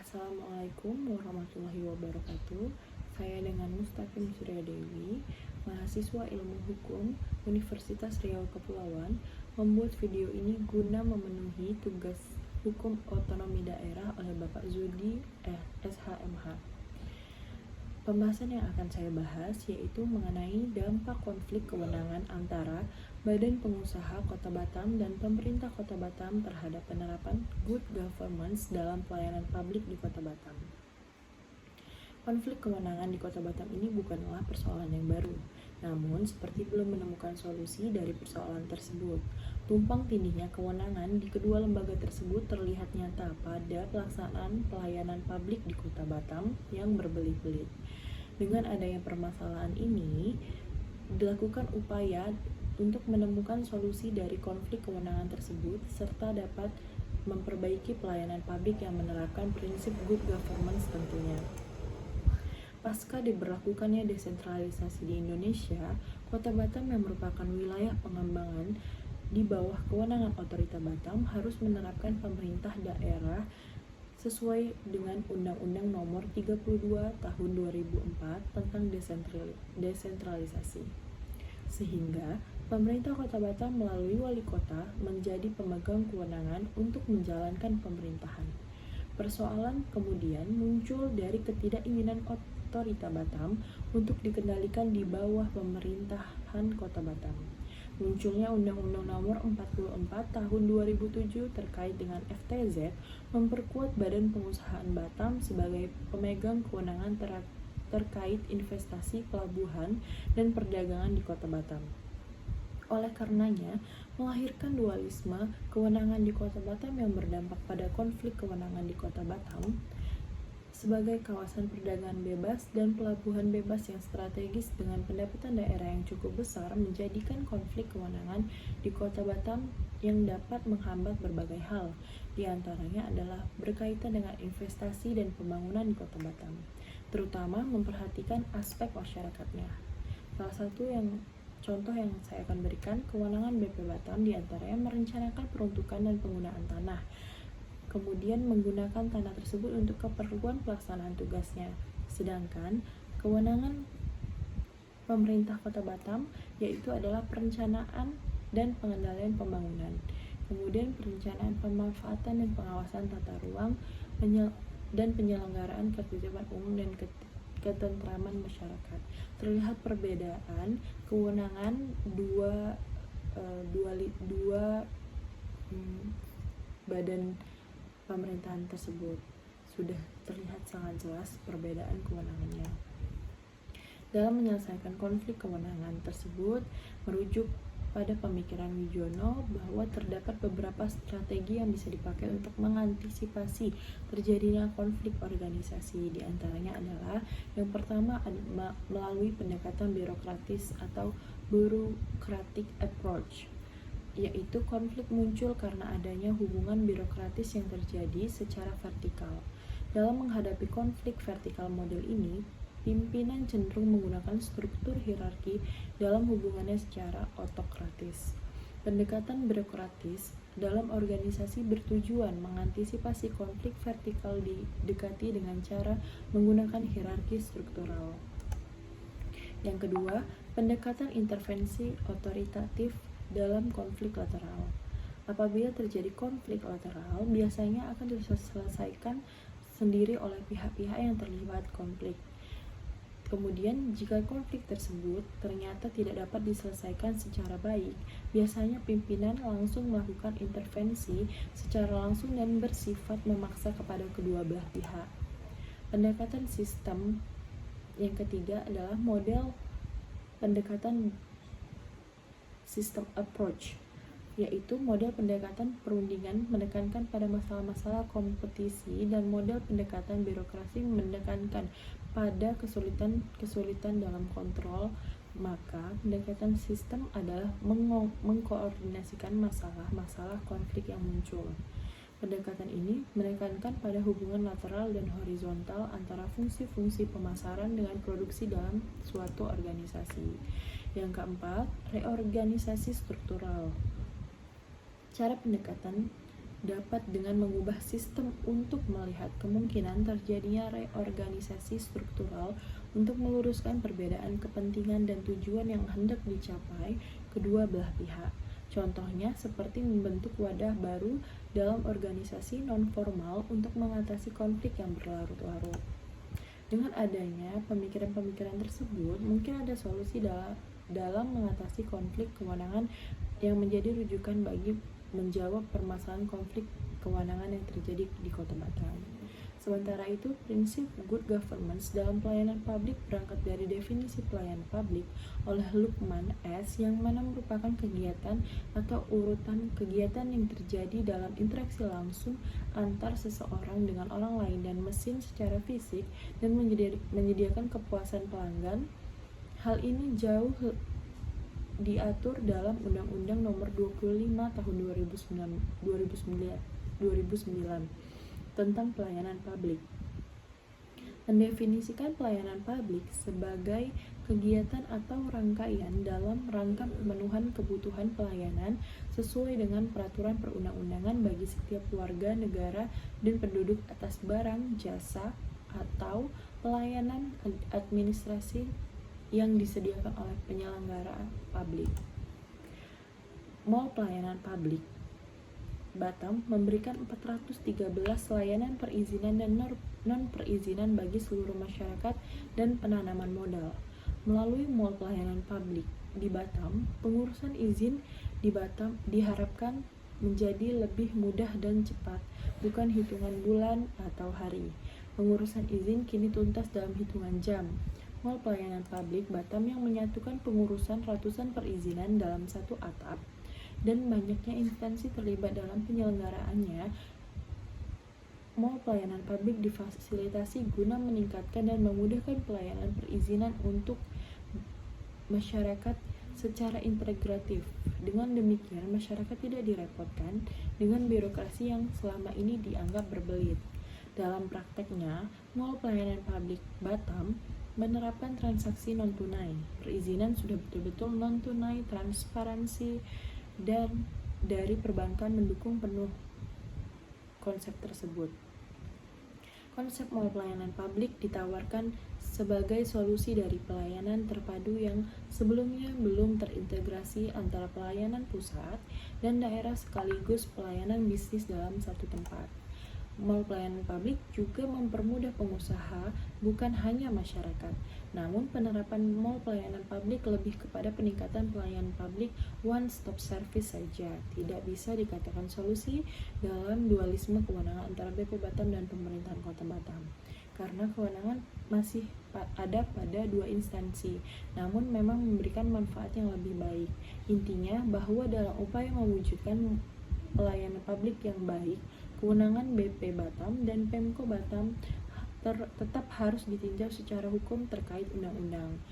Assalamualaikum warahmatullahi wabarakatuh. Saya dengan Mustaqim Surya Dewi, mahasiswa Ilmu Hukum Universitas Riau Kepulauan, membuat video ini guna memenuhi tugas hukum otonomi daerah oleh Bapak Zudi SHMH. Pembahasan yang akan saya bahas yaitu mengenai dampak konflik kewenangan antara Badan Pengusaha Kota Batam dan pemerintah Kota Batam terhadap penerapan good governance dalam pelayanan publik di Kota Batam. Konflik kewenangan di Kota Batam ini bukanlah persoalan yang baru, namun seperti belum menemukan solusi dari persoalan tersebut. Tumpang tindihnya kewenangan di kedua lembaga tersebut terlihat nyata pada pelaksanaan pelayanan publik di Kota Batam yang berbelit-belit. Dengan adanya permasalahan ini, dilakukan upaya untuk menemukan solusi dari konflik kewenangan tersebut serta dapat memperbaiki pelayanan publik yang menerapkan prinsip good governance tentunya. Pasca diberlakukannya desentralisasi di Indonesia, Kota Batam yang merupakan wilayah pengembangan di bawah kewenangan Otorita Batam harus menerapkan pemerintah daerah sesuai dengan Undang-Undang Nomor 32 Tahun 2004 tentang desentralisasi. Sehingga pemerintah Kota Batam melalui wali kota menjadi pemegang kewenangan untuk menjalankan pemerintahan. Persoalan kemudian muncul dari ketidakinginan Otorita Batam untuk dikendalikan di bawah pemerintahan Kota Batam. Munculnya Undang-Undang Nomor 44 Tahun 2007 terkait dengan FTZ memperkuat Badan Pengusahaan Batam sebagai pemegang kewenangan terkait investasi, pelabuhan, dan perdagangan di Kota Batam. Oleh karenanya, melahirkan dualisme kewenangan di Kota Batam yang berdampak pada konflik kewenangan di Kota Batam sebagai kawasan perdagangan bebas dan pelabuhan bebas yang strategis dengan pendapatan daerah yang cukup besar menjadikan konflik kewenangan di Kota Batam yang dapat menghambat berbagai hal. Di antaranya adalah berkaitan dengan investasi dan pembangunan di Kota Batam, terutama memperhatikan aspek masyarakatnya. Salah satu contoh yang saya akan berikan, kewenangan BP Batam diantaranya merencanakan peruntukan dan penggunaan tanah, kemudian menggunakan tanah tersebut untuk keperluan pelaksanaan tugasnya. Sedangkan kewenangan pemerintah Kota Batam yaitu adalah perencanaan dan pengendalian pembangunan, kemudian perencanaan pemanfaatan dan pengawasan tata ruang, dan penyelenggaraan ketertiban umum dan ketentraman masyarakat. Terlihat perbedaan kewenangan dua badan pemerintahan tersebut. Sudah terlihat sangat jelas perbedaan kewenangannya. Dalam menyelesaikan konflik kewenangan tersebut, merujuk pada pemikiran Wijono bahwa terdapat beberapa strategi yang bisa dipakai untuk mengantisipasi terjadinya konflik organisasi. Di antaranya adalah yang pertama melalui pendekatan birokratis atau bureaucratic approach, yaitu konflik muncul karena adanya hubungan birokratis yang terjadi secara vertikal. Dalam menghadapi konflik vertikal model ini, pimpinan cenderung menggunakan struktur hierarki dalam hubungannya secara otokratis. Pendekatan birokratis dalam organisasi bertujuan mengantisipasi konflik vertikal didekati dengan cara menggunakan hierarki struktural. Yang kedua, pendekatan intervensi otoritatif dalam konflik lateral. Apabila terjadi konflik lateral, biasanya akan diselesaikan sendiri oleh pihak-pihak yang terlibat konflik. Kemudian, jika konflik tersebut ternyata tidak dapat diselesaikan secara baik, biasanya pimpinan langsung melakukan intervensi secara langsung dan bersifat memaksa kepada kedua belah pihak. Pendekatan sistem yang ketiga adalah model pendekatan system approach, yaitu model pendekatan perundingan menekankan pada masalah-masalah kompetisi dan model pendekatan birokrasi menekankan pada kesulitan dalam kontrol. Maka pendekatan sistem adalah mengkoordinasikan masalah-masalah konflik yang muncul. Pendekatan ini menekankan pada hubungan lateral dan horizontal antara fungsi-fungsi pemasaran dengan produksi dalam suatu organisasi. Yang keempat, reorganisasi struktural. Cara pendekatan dapat dengan mengubah sistem untuk melihat kemungkinan terjadinya reorganisasi struktural untuk meluruskan perbedaan kepentingan dan tujuan yang hendak dicapai kedua belah pihak. Contohnya seperti membentuk wadah baru dalam organisasi non-formal untuk mengatasi konflik yang berlarut-larut. Dengan adanya pemikiran-pemikiran tersebut, mungkin ada solusi dalam mengatasi konflik kewenangan yang menjadi rujukan bagi menjawab permasalahan konflik kewenangan yang terjadi di Kota Batam. Sementara itu, prinsip good governance dalam pelayanan publik berangkat dari definisi pelayanan publik oleh Luqman S. yang mana merupakan kegiatan atau urutan kegiatan yang terjadi dalam interaksi langsung antar seseorang dengan orang lain dan mesin secara fisik dan menyediakan kepuasan pelanggan. Hal ini jauh diatur dalam Undang-Undang Nomor 25 Tahun 2009 tentang pelayanan publik, mendefinisikan pelayanan publik sebagai kegiatan atau rangkaian dalam rangka pemenuhan kebutuhan pelayanan sesuai dengan peraturan perundang-undangan bagi setiap warga negara dan penduduk atas barang, jasa, atau pelayanan administrasi yang disediakan oleh penyelenggara publik. Mall Pelayanan Publik Batam memberikan 413 layanan perizinan dan non-perizinan bagi seluruh masyarakat dan penanaman modal. Melalui Mall Pelayanan Publik di Batam, pengurusan izin di Batam diharapkan menjadi lebih mudah dan cepat, bukan hitungan bulan atau hari. Pengurusan izin kini tuntas dalam hitungan jam. Mall Pelayanan Publik Batam yang menyatukan pengurusan ratusan perizinan dalam satu atap dan banyaknya instansi terlibat dalam penyelenggaraannya. Mall Pelayanan Publik difasilitasi guna meningkatkan dan memudahkan pelayanan perizinan untuk masyarakat secara integratif. Dengan demikian, masyarakat tidak direpotkan dengan birokrasi yang selama ini dianggap berbelit. Dalam prakteknya, Mall Pelayanan Publik Batam menerapkan transaksi non-tunai. Perizinan sudah betul-betul non-tunai, transparansi, dan dari perbankan mendukung penuh konsep tersebut. Konsep Mall Pelayanan Publik ditawarkan sebagai solusi dari pelayanan terpadu yang sebelumnya belum terintegrasi antara pelayanan pusat dan daerah sekaligus pelayanan bisnis dalam satu tempat. Mall Pelayanan Publik juga mempermudah pengusaha, bukan hanya masyarakat. Namun penerapan Mall Pelayanan Publik lebih kepada peningkatan pelayanan publik one-stop service saja, tidak bisa dikatakan solusi dalam dualisme kewenangan antara BP Batam dan pemerintahan Kota Batam. Karena kewenangan masih ada pada dua instansi, namun memang memberikan manfaat yang lebih baik. Intinya bahwa dalam upaya mewujudkan pelayanan publik yang baik, kewenangan BP Batam dan Pemko Batam tetap harus ditinjau secara hukum terkait undang-undang,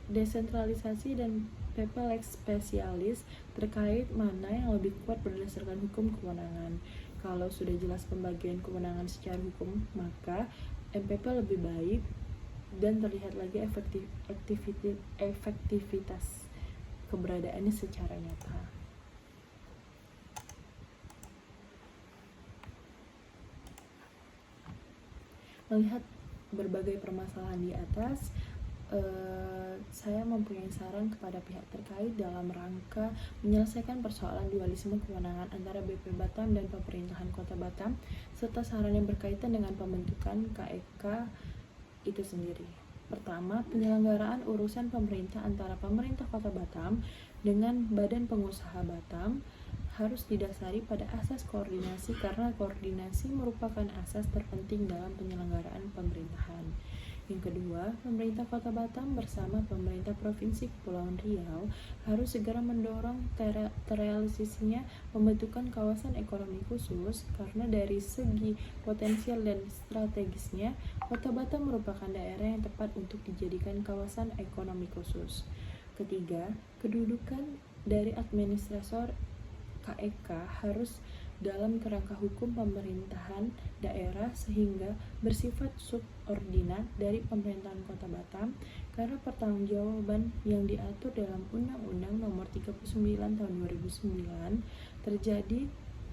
desentralisasi dan PP Lex Spesialis terkait mana yang lebih kuat berdasarkan hukum kewenangan. Kalau sudah jelas pembagian kewenangan secara hukum, maka MPP lebih baik dan terlihat lagi efektivitas keberadaannya secara nyata. Melihat berbagai permasalahan di atas, saya mempunyai saran kepada pihak terkait dalam rangka menyelesaikan persoalan dualisme kewenangan antara BP Batam dan pemerintahan Kota Batam, serta saran yang berkaitan dengan pembentukan KEK itu sendiri. Pertama, penyelenggaraan urusan pemerintah antara pemerintah Kota Batam dengan Badan Pengusaha Batam harus didasari pada asas koordinasi, karena koordinasi merupakan asas terpenting dalam penyelenggaraan pemerintahan. Yang kedua, pemerintah Kota Batam bersama pemerintah Provinsi Kepulauan Riau harus segera mendorong terrealisasinya pembentukan kawasan ekonomi khusus, karena dari segi potensial dan strategisnya, Kota Batam merupakan daerah yang tepat untuk dijadikan kawasan ekonomi khusus. Ketiga, kedudukan dari administrator KEK harus dalam kerangka hukum pemerintahan daerah sehingga bersifat subordinat dari pemerintahan Kota Batam, karena pertanggungjawaban yang diatur dalam Undang-Undang Nomor 39 Tahun 2009 terjadi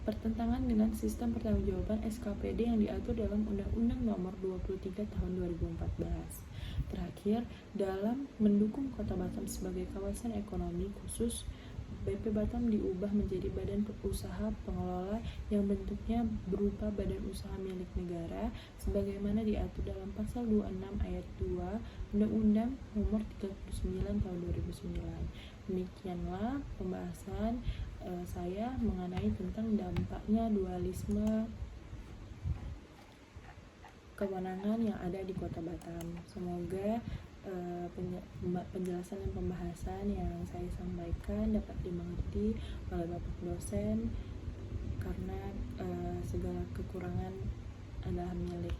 bertentangan dengan sistem pertanggungjawaban SKPD yang diatur dalam Undang-Undang Nomor 23 Tahun 2014. Terakhir, dalam mendukung Kota Batam sebagai kawasan ekonomi khusus, BP Batam diubah menjadi badan usaha pengelola yang bentuknya berupa badan usaha milik negara sebagaimana diatur dalam pasal 26 ayat 2 Undang-Undang Nomor 39 Tahun 2009. Demikianlah pembahasan saya mengenai tentang dampaknya dualisme kewenangan yang ada di Kota Batam. Semoga penjelasan dan pembahasan yang saya sampaikan dapat dimengerti oleh Bapak dosen, karena segala kekurangan adalah milik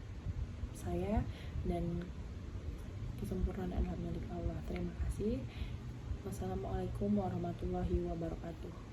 saya dan kesempurnaan adalah milik Allah. Terima kasih. Wassalamualaikum warahmatullahi wabarakatuh.